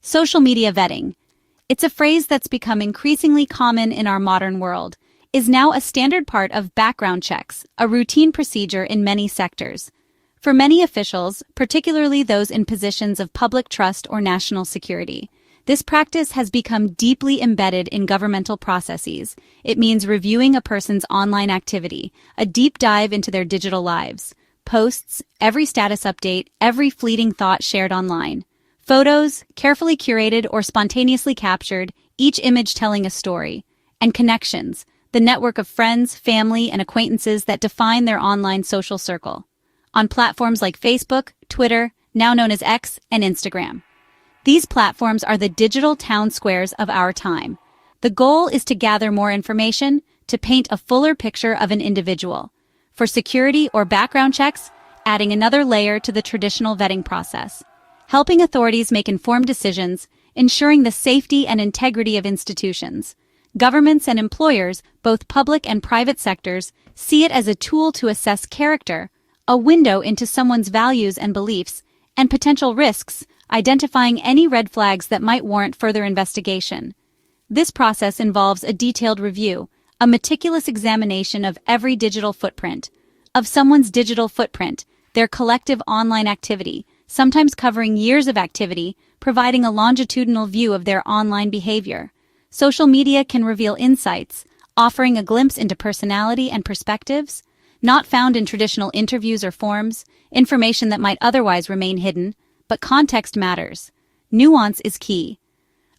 Social media vetting. It's a phrase that's become increasingly common in our modern world, is now a standard part of background checks, a routine procedure in many sectors. For many officials, particularly those in positions of public trust or national security, this practice has become deeply embedded in governmental processes. It means reviewing a person's online activity, a deep dive into their digital lives, posts, every status update, every fleeting thought shared online. Photos, carefully curated or spontaneously captured, each image telling a story. And connections, the network of friends, family, and acquaintances that define their online social circle. On platforms like Facebook, Twitter, now known as X, and Instagram. These platforms are the digital town squares of our time. The goal is to gather more information, to paint a fuller picture of an individual. For security or background checks, adding another layer to the traditional vetting process. Helping authorities make informed decisions, ensuring the safety and integrity of institutions. Governments and employers, both public and private sectors, see it as a tool to assess character, a window into someone's values and beliefs, and potential risks, identifying any red flags that might warrant further investigation. This process involves a detailed review, a meticulous examination of every digital footprint, their collective online activity, sometimes covering years of activity, providing a longitudinal view of their online behavior. Social media can reveal insights, offering a glimpse into personality and perspectives, not found in traditional interviews or forms, information that might otherwise remain hidden, but context matters. Nuance is key.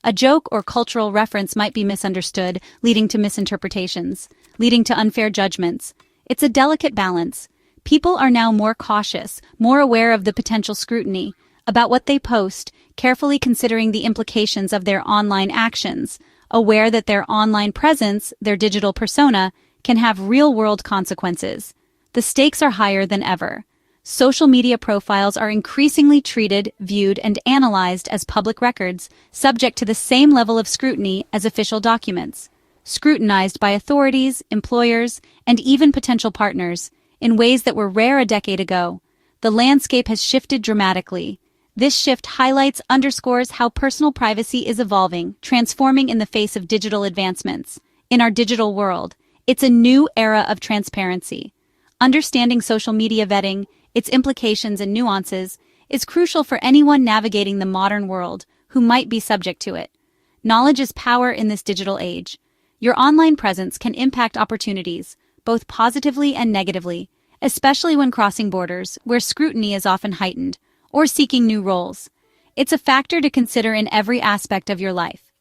A joke or cultural reference might be misunderstood, leading to misinterpretations, leading to unfair judgments. It's a delicate balance. People are now more cautious, more aware of the potential scrutiny, about what they post, carefully considering the implications of their online actions, aware that their online presence, their digital persona, can have real-world consequences. The stakes are higher than ever. Social media profiles are increasingly treated, viewed, and analyzed as public records, subject to the same level of scrutiny as official documents. Scrutinized by authorities, employers, and even potential partners, in ways that were rare a decade ago. The landscape has shifted dramatically. This shift underscores how personal privacy is evolving, transforming in the face of digital advancements. In our digital world, it's a new era of transparency. Understanding social media vetting, its implications and nuances, is crucial for anyone navigating the modern world who might be subject to it. Knowledge is power in this digital age. Your online presence can impact opportunities, both positively and negatively, especially when crossing borders, where scrutiny is often heightened, or seeking new roles. It's a factor to consider in every aspect of your life.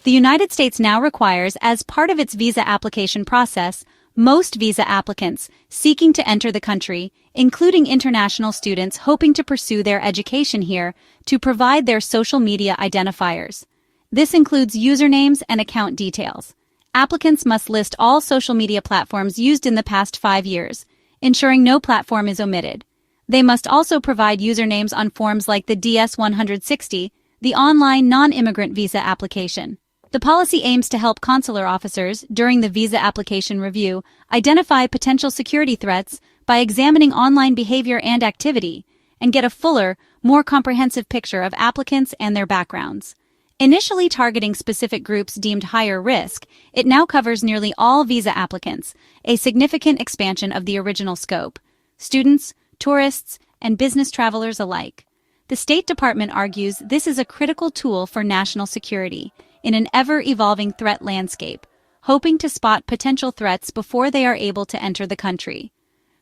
The United States now requires, as part of its visa application process, most visa applicants seeking to enter the country, including international students hoping to pursue their education here, to provide their social media identifiers. This includes usernames and account details. Applicants must list all social media platforms used in the past 5 years, ensuring no platform is omitted. They must also provide usernames on forms like the DS-160, the online non-immigrant visa application. The policy aims to help consular officers, during the visa application review, identify potential security threats by examining online behavior and activity, and get a fuller, more comprehensive picture of applicants and their backgrounds. Initially targeting specific groups deemed higher risk, it now covers nearly all visa applicants, a significant expansion of the original scope. Students, tourists, and business travelers alike. The State Department argues this is a critical tool for national security in an ever-evolving threat landscape, hoping to spot potential threats before they are able to enter the country.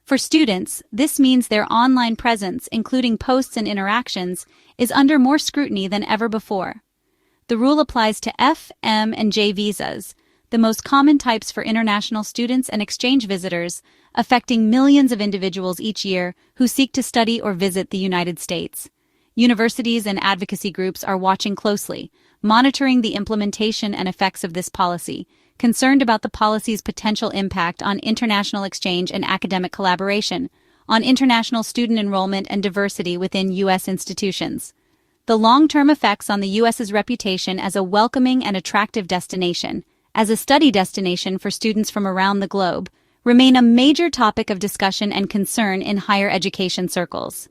For students, this means their online presence, including posts and interactions, is under more scrutiny than ever before. The rule applies to F, M, and J visas, the most common types for international students and exchange visitors, affecting millions of individuals each year who seek to study or visit the United States. Universities and advocacy groups are watching closely, monitoring the implementation and effects of this policy, concerned about the policy's potential impact on international exchange and academic collaboration, on international student enrollment and diversity within U.S. institutions. The long-term effects on the U.S.'s reputation as a welcoming and attractive destination, as a study destination for students from around the globe, remain a major topic of discussion and concern in higher education circles.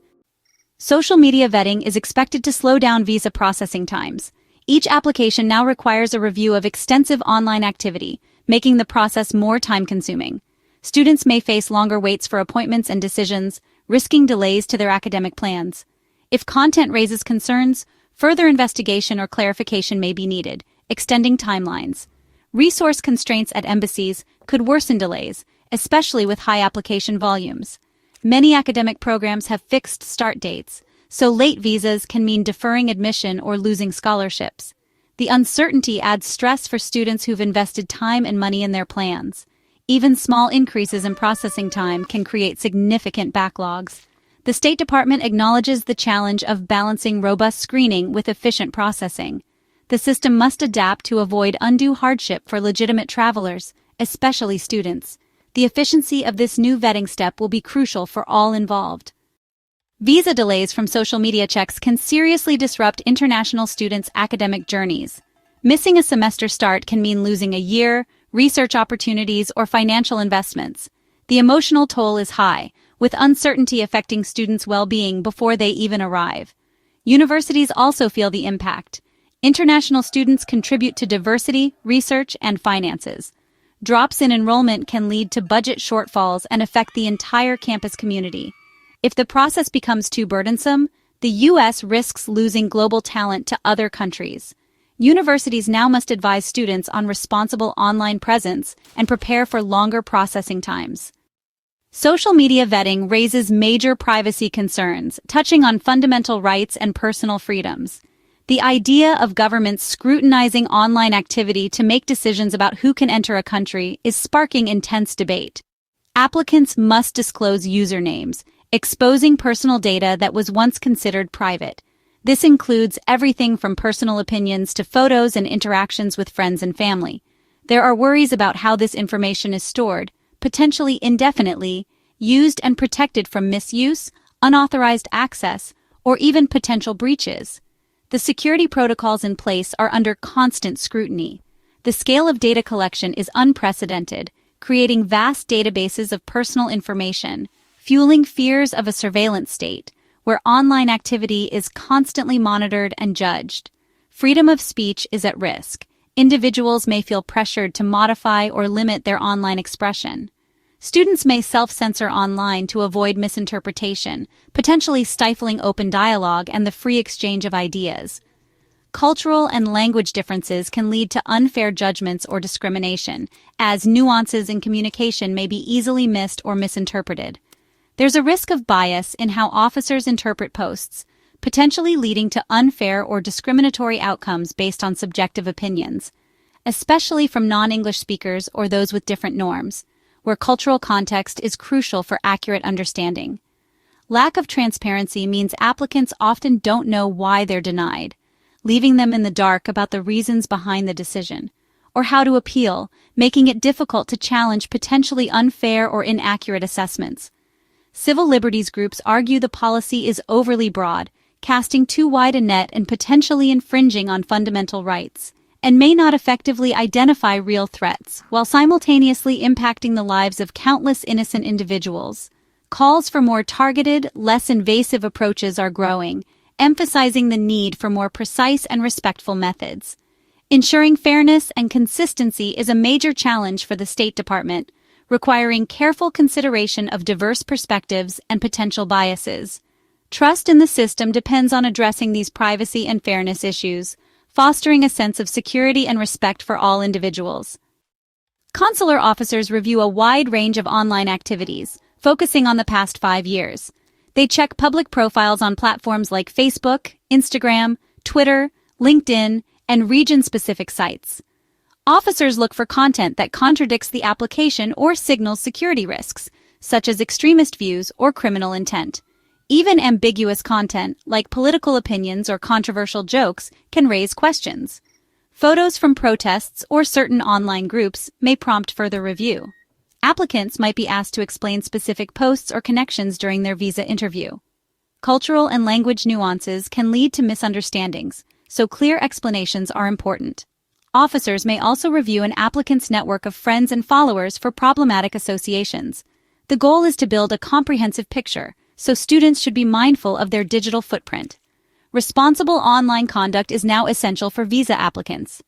Social media vetting is expected to slow down visa processing times. Each application now requires a review of extensive online activity, making the process more time-consuming. Students may face longer waits for appointments and decisions, risking delays to their academic plans. If content raises concerns, further investigation or clarification may be needed, extending timelines. Resource constraints at embassies could worsen delays, especially with high application volumes. Many academic programs have fixed start dates, so late visas can mean deferring admission or losing scholarships. The uncertainty adds stress for students who've invested time and money in their plans. Even small increases in processing time can create significant backlogs. The State Department acknowledges the challenge of balancing robust screening with efficient processing. The system must adapt to avoid undue hardship for legitimate travelers, especially students. The efficiency of this new vetting step will be crucial for all involved. Visa delays from social media checks can seriously disrupt international students' academic journeys. Missing a semester start can mean losing a year, research opportunities, or financial investments. The emotional toll is high, with uncertainty affecting students' well-being before they even arrive. Universities also feel the impact. International students contribute to diversity, research, and finances. Drops in enrollment can lead to budget shortfalls and affect the entire campus community. If the process becomes too burdensome, the U.S. risks losing global talent to other countries. Universities now must advise students on responsible online presence and prepare for longer processing times. Social media vetting raises major privacy concerns, touching on fundamental rights and personal freedoms. The idea of governments scrutinizing online activity to make decisions about who can enter a country is sparking intense debate. Applicants must disclose usernames, exposing personal data that was once considered private. This includes everything from personal opinions to photos and interactions with friends and family. There are worries about how this information is stored, potentially indefinitely, used and protected from misuse, unauthorized access, or even potential breaches. The security protocols in place are under constant scrutiny. The scale of data collection is unprecedented, creating vast databases of personal information, fueling fears of a surveillance state, where online activity is constantly monitored and judged. Freedom of speech is at risk. Individuals may feel pressured to modify or limit their online expression. Students may self-censor online to avoid misinterpretation, potentially stifling open dialogue and the free exchange of ideas. Cultural and language differences can lead to unfair judgments or discrimination, as nuances in communication may be easily missed or misinterpreted. There's a risk of bias in how officers interpret posts, potentially leading to unfair or discriminatory outcomes based on subjective opinions, especially from non-English speakers or those with different norms, where cultural context is crucial for accurate understanding. Lack of transparency means applicants often don't know why they're denied, leaving them in the dark about the reasons behind the decision, or how to appeal, making it difficult to challenge potentially unfair or inaccurate assessments. Civil liberties groups argue the policy is overly broad, casting too wide a net and potentially infringing on fundamental rights, and may not effectively identify real threats, while simultaneously impacting the lives of countless innocent individuals. Calls for more targeted, less invasive approaches are growing, emphasizing the need for more precise and respectful methods. Ensuring fairness and consistency is a major challenge for the State Department, requiring careful consideration of diverse perspectives and potential biases. Trust in the system depends on addressing these privacy and fairness issues, fostering a sense of security and respect for all individuals. Consular officers review a wide range of online activities, focusing on the past 5 years. They check public profiles on platforms like Facebook, Instagram, Twitter, LinkedIn, and region-specific sites. Officers look for content that contradicts the application or signals security risks, such as extremist views or criminal intent. Even ambiguous content, like political opinions or controversial jokes, can raise questions. Photos from protests or certain online groups may prompt further review. Applicants might be asked to explain specific posts or connections during their visa interview. Cultural and language nuances can lead to misunderstandings, so clear explanations are important. Officers may also review an applicant's network of friends and followers for problematic associations. The goal is to build a comprehensive picture, so students should be mindful of their digital footprint. Responsible online conduct is now essential for visa applicants.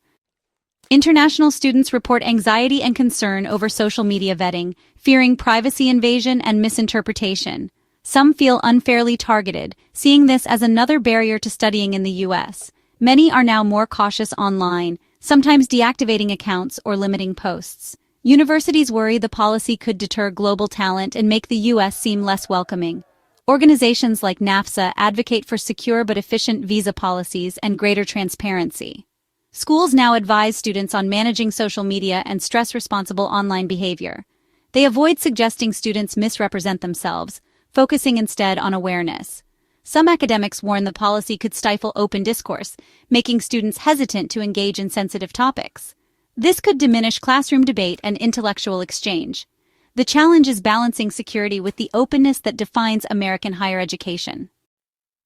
International students report anxiety and concern over social media vetting, fearing privacy invasion and misinterpretation. Some feel unfairly targeted, seeing this as another barrier to studying in the U.S. Many are now more cautious online, sometimes deactivating accounts or limiting posts. Universities worry the policy could deter global talent and make the U.S. seem less welcoming. Organizations like NAFSA advocate for secure but efficient visa policies and greater transparency. Schools now advise students on managing social media and stress-responsible online behavior. They avoid suggesting students misrepresent themselves, focusing instead on awareness. Some academics warn the policy could stifle open discourse, making students hesitant to engage in sensitive topics. This could diminish classroom debate and intellectual exchange. The challenge is balancing security with the openness that defines American higher education.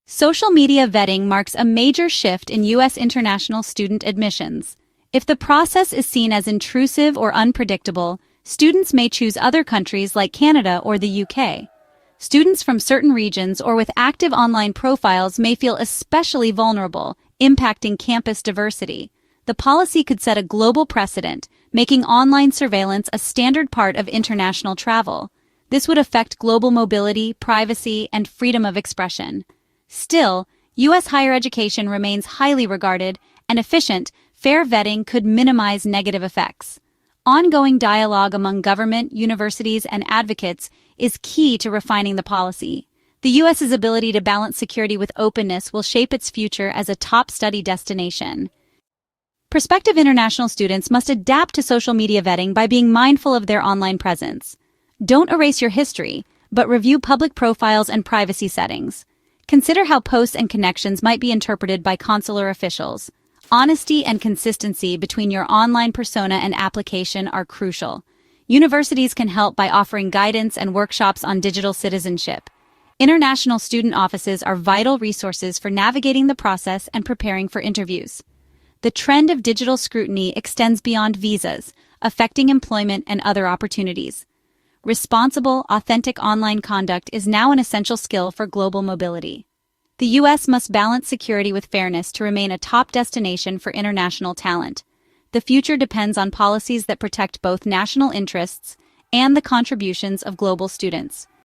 Social media vetting marks a major shift in U.S. international student admissions. If the process is seen as intrusive or unpredictable, students may choose other countries like Canada or the UK. Students from certain regions or with active online profiles may feel especially vulnerable, impacting campus diversity. The policy could set a global precedent, making online surveillance a standard part of international travel. This would affect global mobility, privacy, and freedom of expression. Still, U.S. higher education remains highly regarded, and efficient, fair vetting could minimize negative effects. Ongoing dialogue among government, universities, and advocates is key to refining the policy. The U.S.'s ability to balance security with openness will shape its future as a top study destination. Prospective international students must adapt to social media vetting by being mindful of their online presence. Don't erase your history, but review public profiles and privacy settings. Consider how posts and connections might be interpreted by consular officials. Honesty and consistency between your online persona and application are crucial. Universities can help by offering guidance and workshops on digital citizenship. International student offices are vital resources for navigating the process and preparing for interviews. The trend of digital scrutiny extends beyond visas, affecting employment and other opportunities. Responsible, authentic online conduct is now an essential skill for global mobility. The U.S. must balance security with fairness to remain a top destination for international talent. The future depends on policies that protect both national interests and the contributions of global students.